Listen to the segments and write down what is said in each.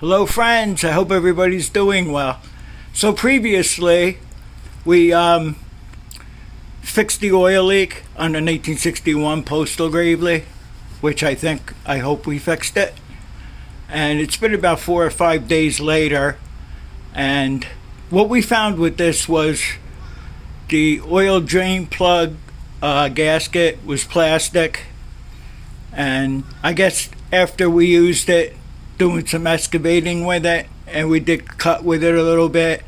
Hello friends, I hope everybody's doing well. So previously, we fixed the oil leak on the 1961 Postal Gravely, which I hope we fixed it. And it's been about 4 or 5 days later, and what we found with this was the oil drain plug gasket was plastic, and I guess after we used it, doing some excavating with it, and we did cut with it a little bit,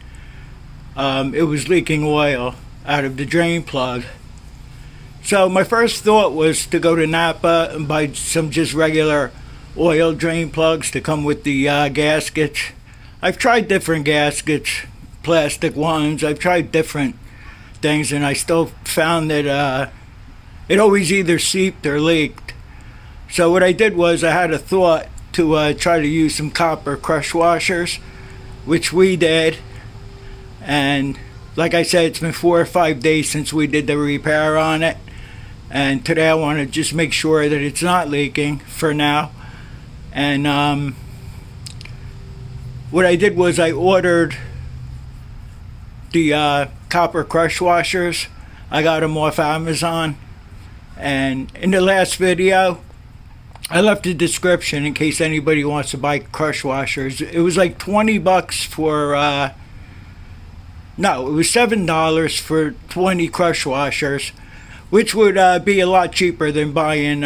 it was leaking oil out of the drain plug. So my first thought was to go to Napa and buy some just regular oil drain plugs to come with the gaskets. I've tried different gaskets, plastic ones. I've tried different things, and I still found that it always either seeped or leaked. So what I did was I had a thought to try to use some copper crush washers, which we did. And like I said, it's been 4 or 5 days since we did the repair on it, and today I want to just make sure that it's not leaking for now. And what I did was I ordered the copper crush washers. I got them off Amazon, and in the last video I left a description in case anybody wants to buy crush washers. It was like $20 for no, it was $7 for 20 crush washers, which would be a lot cheaper than buying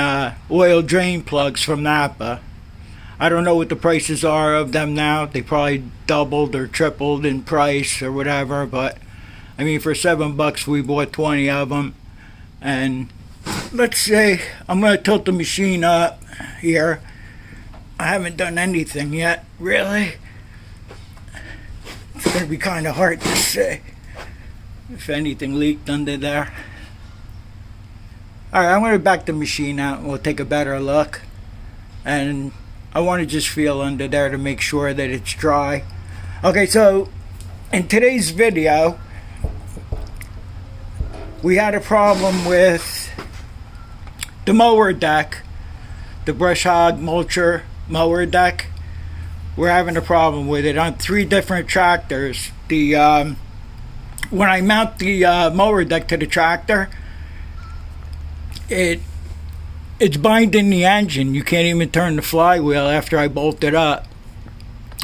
oil drain plugs from Napa. I don't know what the prices are of them now. They probably doubled or tripled in price or whatever, but I mean, for $7 we bought 20 of them. And let's say I'm going to tilt the machine up here. I haven't done anything yet, really. It's going to be kind of hard to say if anything leaked under there. Alright, I'm going to back the machine out and we'll take a better look. And I want to just feel under there to make sure that it's dry. Okay, so in today's video, we had a problem with the mower deck, the brush hog mulcher mower deck. We're having a problem with it on 3 different tractors. When I mount the mower deck to the tractor, it's binding the engine. You can't even turn the flywheel after I bolt it up.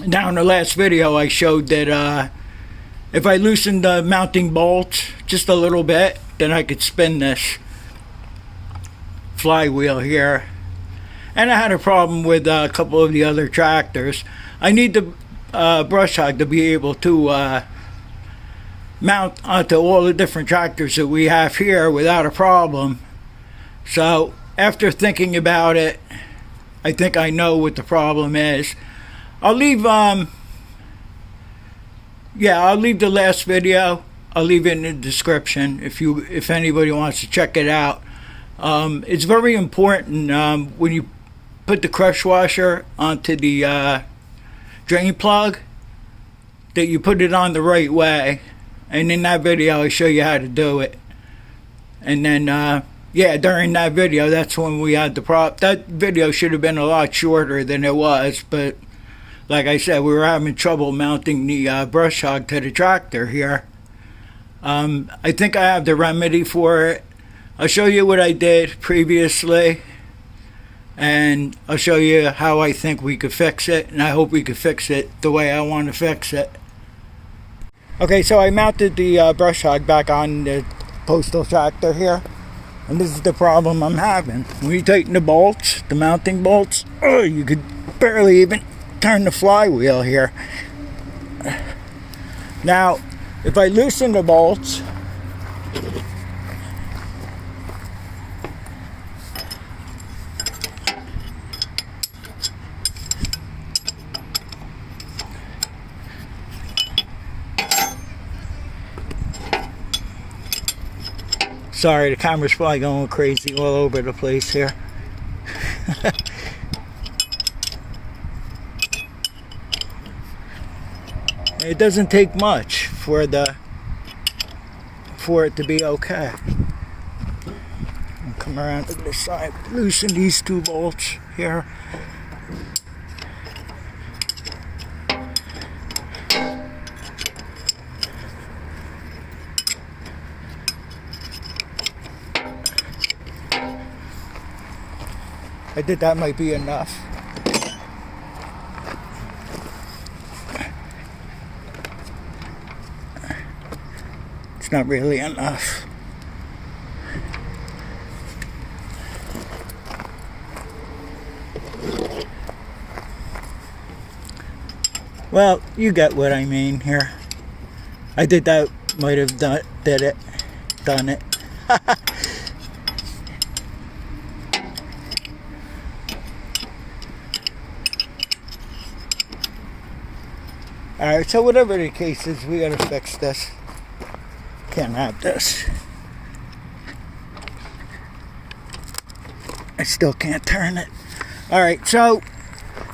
Now in the last video I showed that if I loosen the mounting bolts just a little bit, then I could spin this flywheel here. And I had a problem with a couple of the other tractors. I need the brush hog to be able to mount onto all the different tractors that we have here without a problem. So after thinking about it, I think I know what the problem is. I'll leave I'll leave the last video. I'll leave it in the description if anybody wants to check it out. It's very important when you put the crush washer onto the drain plug that you put it on the right way. And in that video I show you how to do it. And then during that video, that's when we had the problem. That video should have been a lot shorter than it was, but like I said, we were having trouble mounting the brush hog to the tractor here. I think I have the remedy for it. I'll show you what I did previously, and I'll show you how I think we could fix it, and I hope we could fix it the way I want to fix it. Okay, so I mounted the brush hog back on the Postal tractor here, and this is the problem I'm having. When you tighten the bolts, the mounting bolts, you could barely even turn the flywheel here. Now, if I loosen the bolts, sorry, the camera's probably going crazy all over the place here. It doesn't take much for it to be okay. I'll come around to this side, loosen these 2 bolts here. I think that might be enough. It's not really enough. Well, you get what I mean here. I think that might have done it. Alright, so whatever the case is, we gotta fix this. Can't have this. I still can't turn it. Alright, so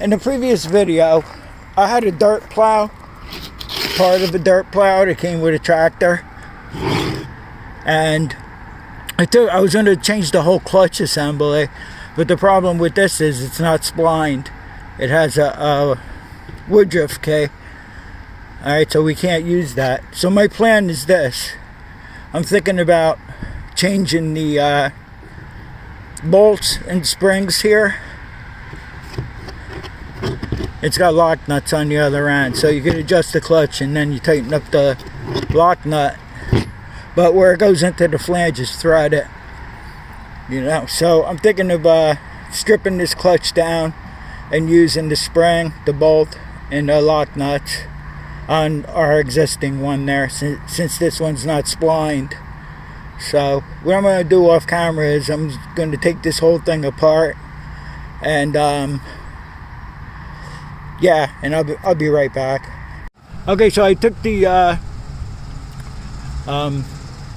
in the previous video, I had a dirt plow, part of a dirt plow that came with a tractor, and I was going to change the whole clutch assembly, but the problem with this is it's not splined. It has a woodruff key. Alright, so we can't use that. So my plan is this. I'm thinking about changing the bolts and springs here. It's got lock nuts on the other end, so you can adjust the clutch and then you tighten up the lock nut. But where it goes into the flange is threaded, you know. So I'm thinking of stripping this clutch down and using the spring, the bolt, and the lock nuts on our existing one there, since this one's not splined. So what I'm going to do off camera is I'm going to take this whole thing apart and yeah, and I'll be right back. Okay, so I took the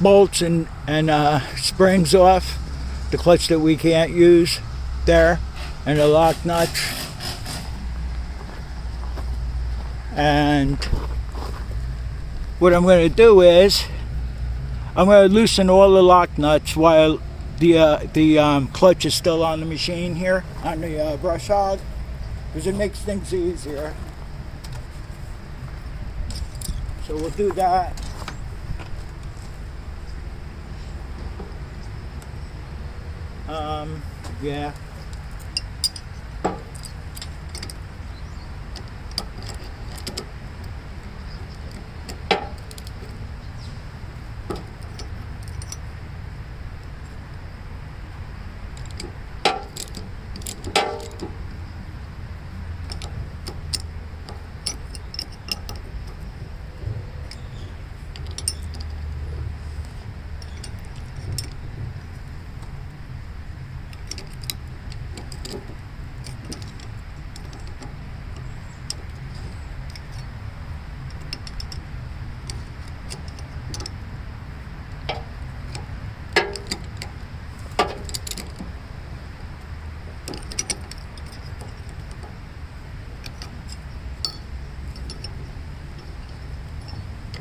bolts and springs off, the clutch that we can't use there, and the lock nuts. And what I'm going to do is I'm going to loosen all the lock nuts while the clutch is still on the machine here, on the brush hog, because it makes things easier. So we'll do that. Yeah.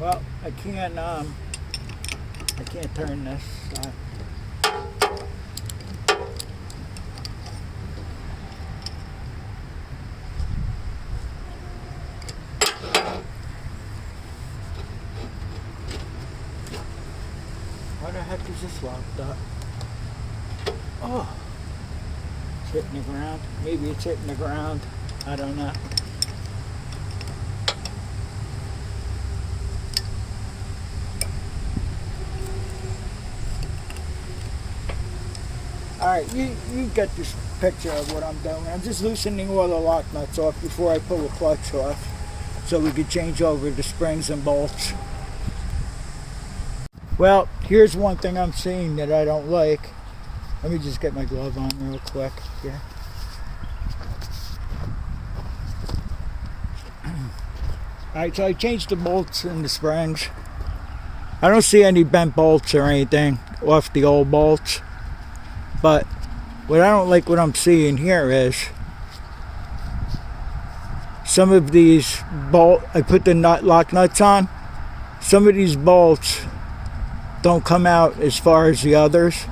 Well, I can't turn this. Why the heck is this locked up? Oh, it's hitting the ground. Maybe it's hitting the ground. I don't know. Alright, you get this picture of what I'm doing. I'm just loosening all the lock nuts off before I pull the clutch off, so we could change over the springs and bolts. Well, here's one thing I'm seeing that I don't like. Let me just get my glove on real quick here. Alright, so I changed the bolts and the springs. I don't see any bent bolts or anything off the old bolts. But what I don't like what I'm seeing here is some of these I put the lock nuts on. Some of these bolts don't come out as far as the others.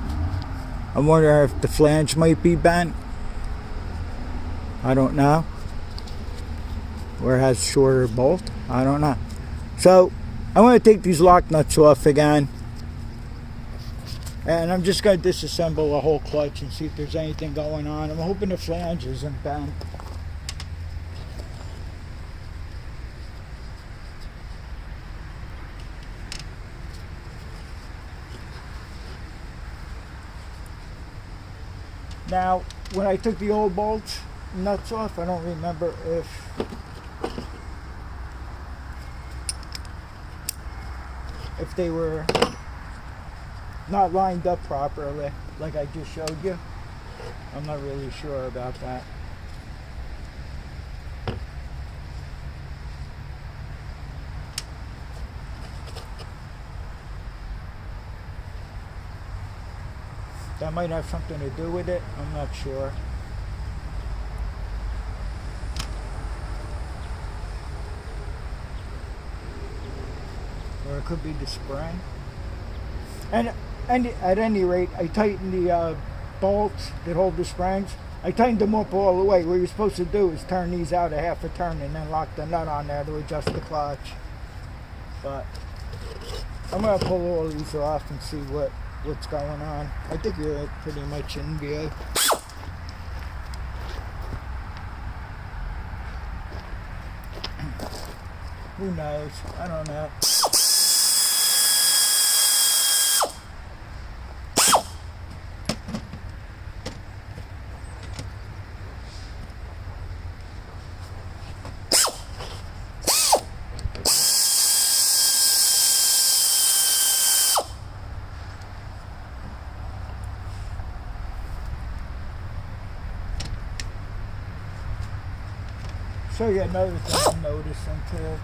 I'm wondering if the flange might be bent. I don't know. Or it has shorter bolt. I don't know. So I'm going to take these lock nuts off again. And I'm just going to disassemble the whole clutch and see if there's anything going on. I'm hoping the flange isn't bent. Now, when I took the old bolts nuts off, I don't remember if they were not lined up properly, like I just showed you. I'm not really sure about that. That might have something to do with it. I'm not sure. Or it could be the spring. And at any rate, I tightened the bolts that hold the springs. I tightened them up all the way. What you're supposed to do is turn these out a half a turn and then lock the nut on there to adjust the clutch. But I'm going to pull all these off and see what's going on. I think you're pretty much in view. Who knows? I don't know. Show you another thing I'm noticing too.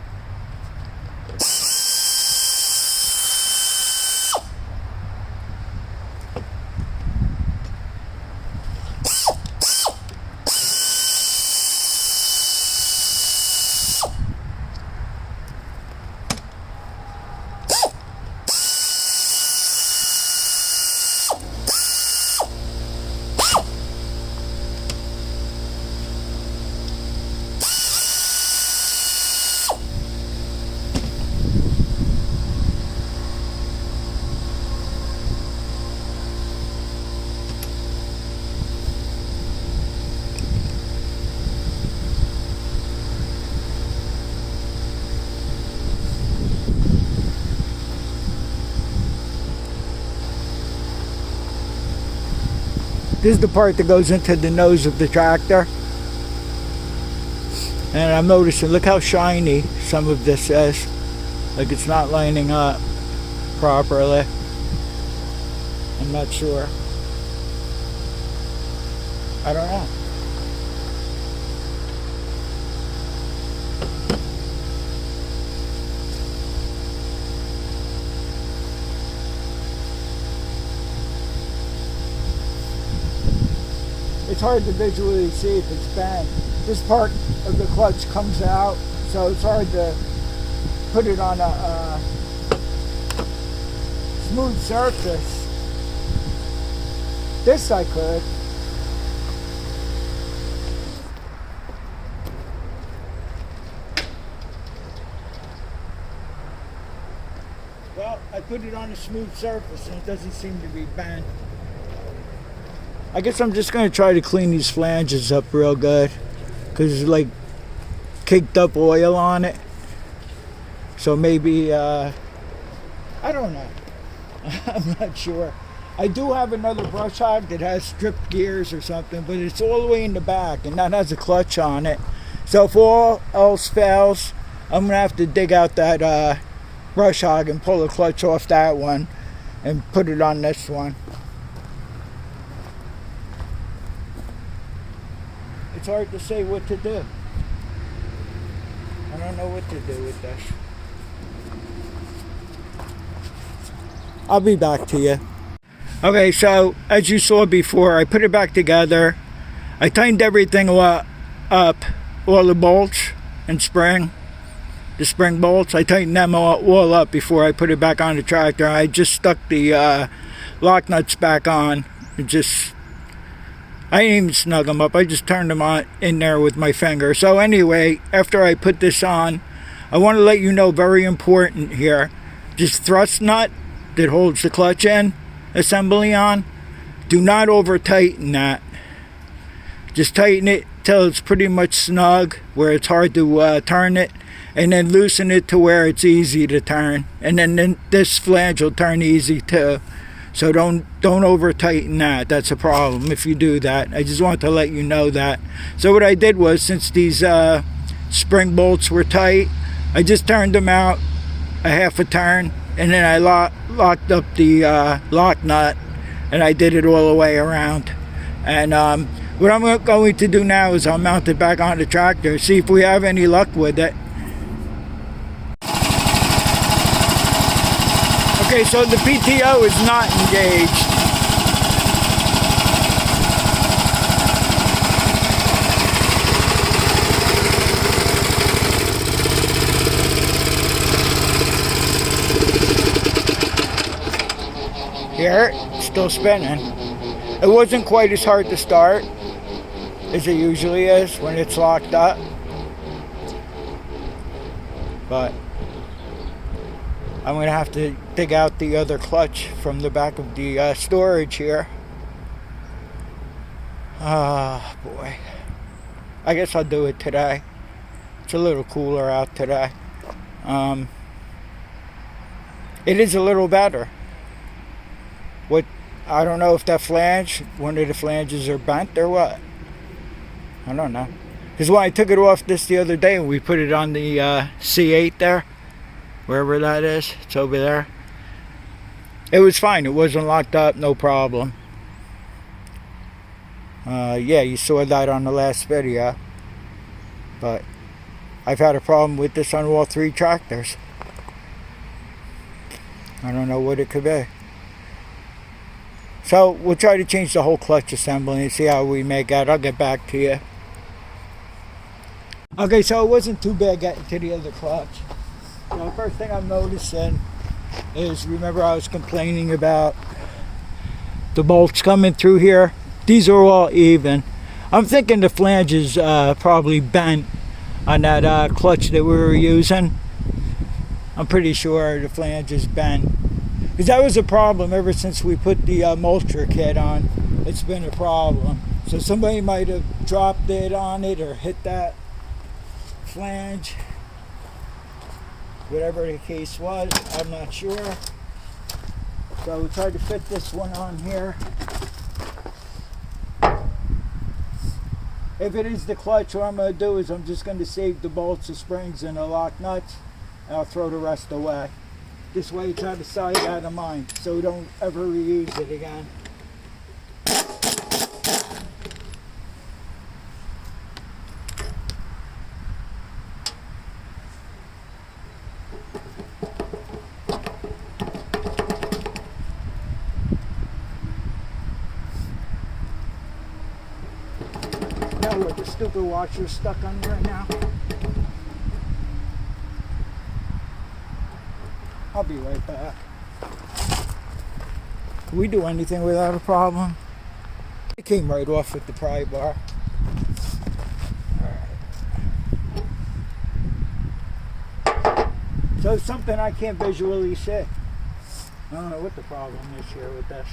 This is the part that goes into the nose of the tractor. And I'm noticing, look how shiny some of this is. Like it's not lining up properly. I'm not sure. I don't know. It's hard to visually see if it's bent. This part of the clutch comes out, so it's hard to put it on a smooth surface. This I could. Well, I put it on a smooth surface and it doesn't seem to be bent. I guess I'm just going to try to clean these flanges up real good, because there's like caked up oil on it. So maybe, I don't know. I'm not sure. I do have another brush hog that has stripped gears or something, but it's all the way in the back and that has a clutch on it. So if all else fails, I'm going to have to dig out that brush hog and pull the clutch off that one and put it on this one. It's hard to say what to do. I don't know what to do with this. I'll be back to you. Okay, so as you saw before, I put it back together. I tightened everything up, all the bolts and the spring bolts. I tightened them all up before I put it back on the tractor. I just stuck the lock nuts back on. I didn't even snug them up. I just turned them on in there with my finger. So anyway, after I put this on, I want to let you know, very important here, this thrust nut that holds the clutch in, assembly on, do not over tighten that. Just tighten it till it's pretty much snug where it's hard to turn it, and then loosen it to where it's easy to turn, and then this flange will turn easy too. So don't over tighten that. That's a problem if you do that. I just want to let you know that. So what I did was, since these spring bolts were tight, I just turned them out a half a turn, and then I locked up the lock nut, and I did it all the way around. And what I'm going to do now is I'll mount it back on the tractor, see if we have any luck with it. Okay, so the PTO is not engaged. Here, it's still spinning. It wasn't quite as hard to start as it usually is when it's locked up, but I'm going to have to dig out the other clutch from the back of the storage here. Ah, boy. I guess I'll do it today. It's a little cooler out today. It is a little better. I don't know if that flange, one of the flanges are bent or what. I don't know. Because when I took it off the other day and we put it on the C8 there, wherever that is, it's over there, it was fine. It wasn't locked up, no problem. Yeah, you saw that on the last video. But I've had a problem with this on all three tractors. I don't know what it could be. So we'll try to change the whole clutch assembly and see how we make out. I'll get back to you. Okay, so it wasn't too bad getting to the other clutch. The first thing I'm noticing is, remember I was complaining about the bolts coming through here? These are all even. I'm thinking the flange is probably bent on that clutch that we were using. I'm pretty sure the flange is bent. Because that was a problem ever since we put the mulcher kit on. It's been a problem. So somebody might have dropped it on it or hit that flange. Whatever the case was, I'm not sure. So we tried to fit this one on here. If it is the clutch, what I'm going to do is I'm just going to save the bolts, the springs, and the lock nuts, and I'll throw the rest away. This way it's out of sight, out of mind, so we don't ever reuse it again. Now what, the stupid washer's stuck on there now? I'll be right back. Can we do anything without a problem? It came right off with the pry bar. Alright. So it's something I can't visually see. I don't know what the problem is here with this.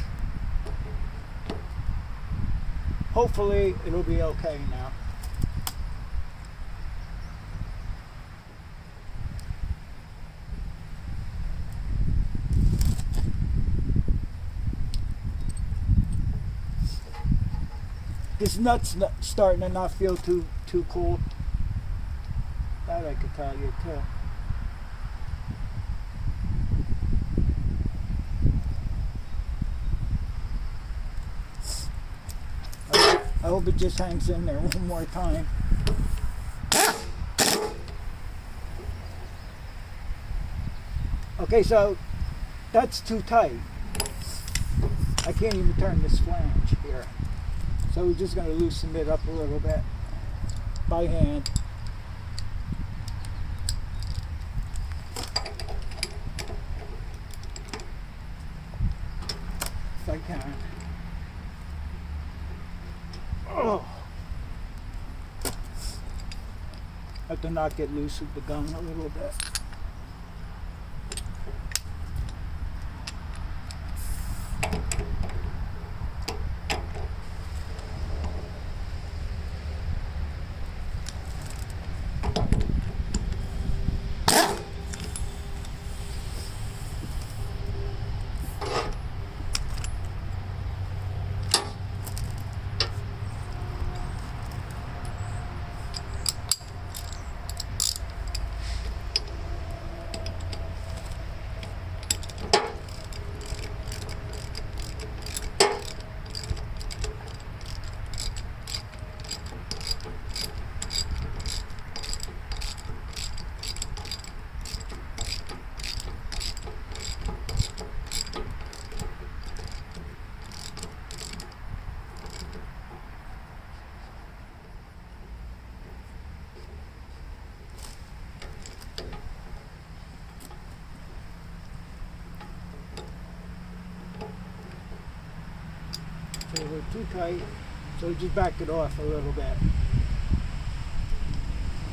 Hopefully it'll be okay now. This nut's starting to not feel too cool. That I could tell you too. I hope it just hangs in there one more time. Okay, so that's too tight. I can't even turn this flange here. So we're just going to loosen it up a little bit by hand. If I can. Oh. I have to not get loose with the gun a little bit. too tight, so just back it off a little bit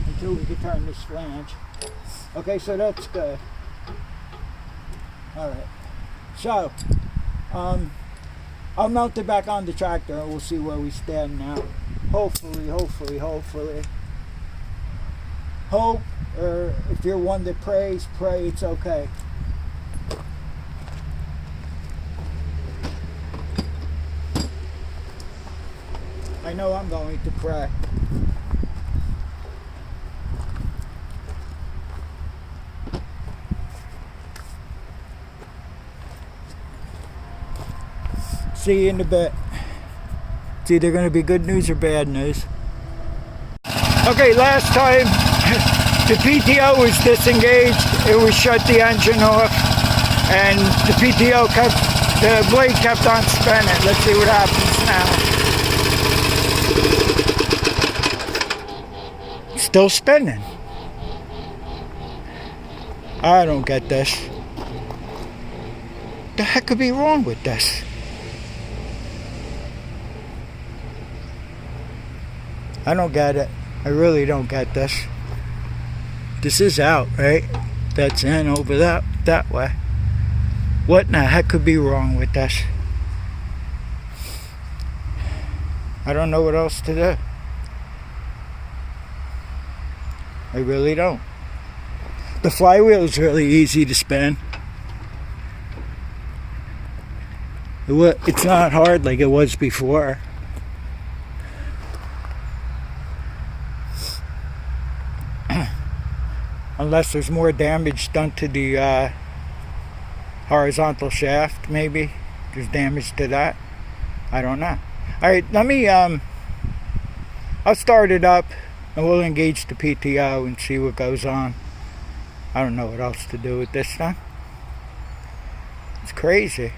until we can turn this flange. Okay, so that's good. All right, so I'll mount it back on the tractor and we'll see where we stand now. Hopefully. Hope, or if you're one that prays, pray it's okay. I know I'm going to pray. See you in a bit. It's either going to be good news or bad news. Okay, last time the PTO was disengaged. It was shut the engine off, and the blade kept on spinning. Let's see what happens now. Still spinning. I don't get this. The heck could be wrong with this? I don't get it. I really don't get this. This is out, right? That's in over that way. What in the heck could be wrong with this? I don't know what else to do. I really don't. The flywheel is really easy to spin. It's not hard like it was before. Unless there's more damage done to the horizontal shaft, maybe. There's damage to that. I don't know. Alright, let me, I'll start it up and we'll engage the PTO and see what goes on. I don't know what else to do with this thing. It's crazy.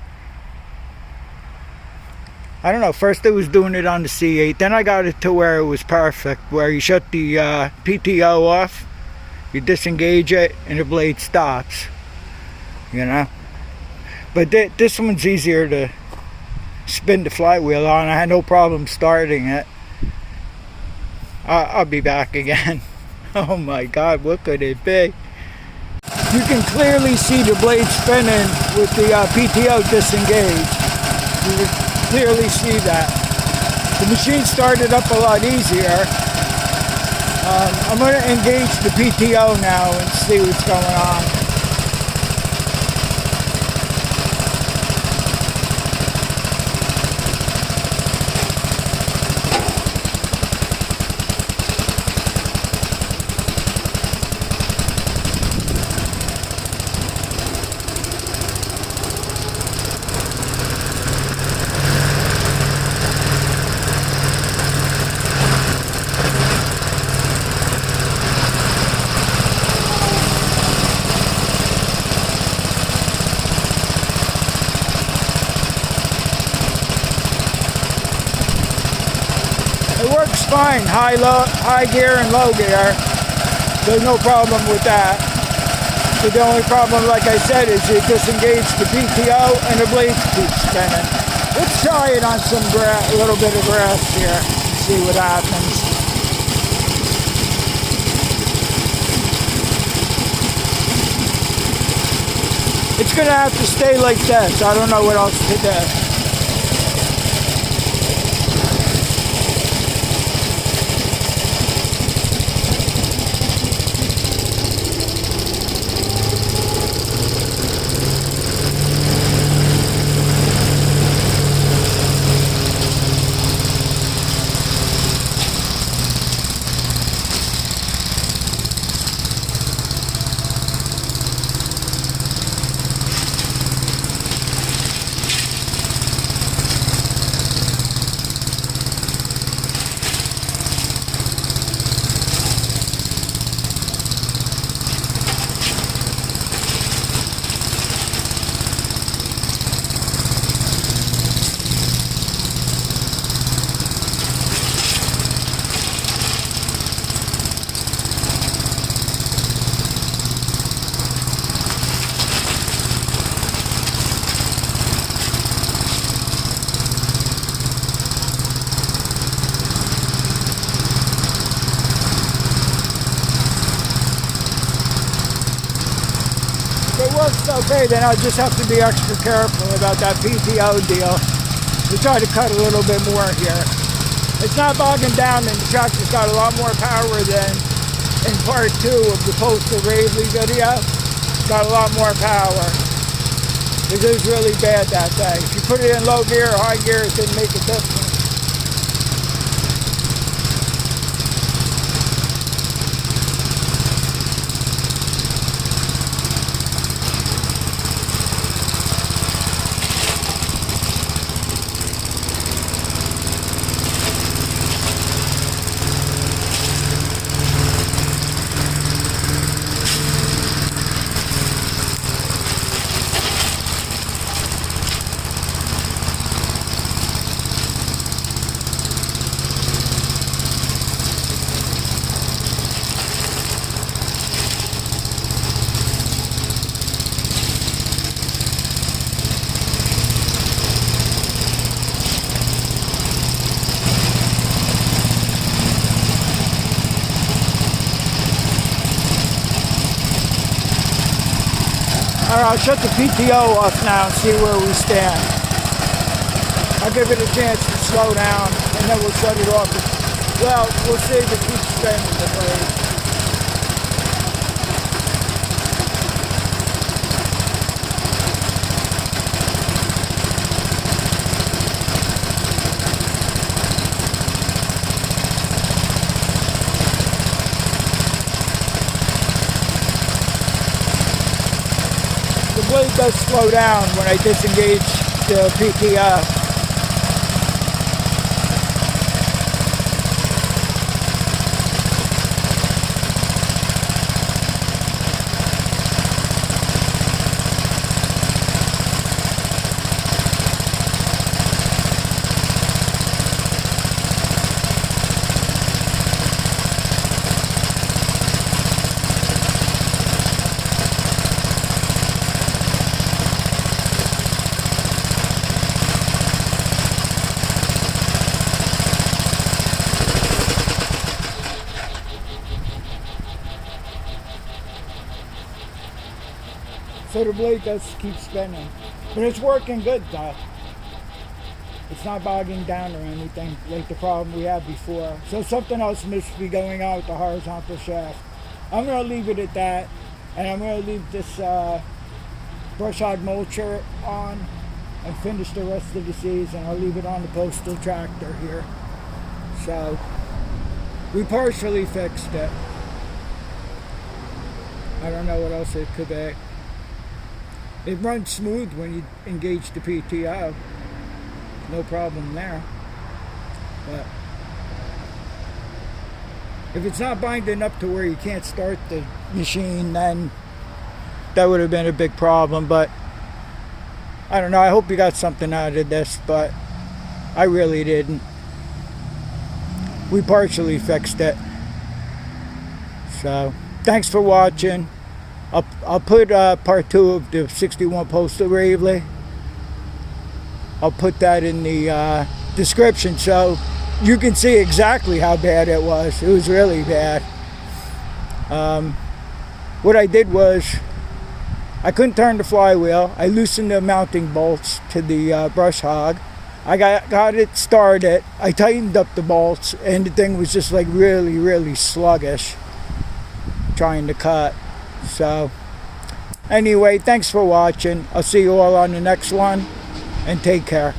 I don't know, first it was doing it on the C8, then I got it to where it was perfect, where you shut the PTO off, you disengage it, and the blade stops, you know. But this one's easier to spin the flywheel on. I had no problem starting it. I'll be back again. Oh my God, what could it be? You can clearly see the blade spinning with the PTO disengaged. You can clearly see that. The machine started up a lot easier. I'm going to engage the PTO now and see what's going on. It works fine, high gear and low gear. There's no problem with that. But the only problem, like I said, is you disengage the PTO and the blades keep spinning. Let's try it on some a little bit of grass here and see what happens. It's gonna have to stay like this. I don't know what else to do. works okay, then I'll just have to be extra careful about that PTO deal. We try to cut a little bit more here. It's not bogging down, and the tractor's got a lot more power than in part 2 of the Postal Gravely video. It's got a lot more power. It was really bad that day. If you put it in low gear or high gear, it didn't make a difference. Alright, I'll shut the PTO off now and see where we stand. I'll give it a chance to slow down and then we'll shut it off. Well, we'll see if it keeps spinning the blade. The blade does slow down when I disengage the PTO. So the blade does keep spinning. But it's working good though. It's not bogging down or anything like the problem we had before. So something else must be going on with the horizontal shaft. I'm going to leave it at that. And I'm going to leave this brush hog mulcher on and finish the rest of the season. I'll leave it on the Postal tractor here. So we partially fixed it. I don't know what else it could be. It runs smooth when you engage the PTO. No problem there. But if it's not binding up to where you can't start the machine, then that would have been a big problem. But I don't know. I hope you got something out of this, but I really didn't. We partially fixed it. So thanks for watching. I'll put part 2 of the 61 Postal Gravely. I'll put that in the description so you can see exactly how bad it was. It was really bad. What I did was I couldn't turn the flywheel. I loosened the mounting bolts to the brush hog. I got it started. I tightened up the bolts and the thing was just like really sluggish trying to cut. So anyway, thanks for watching. I'll see you all on the next one and take care.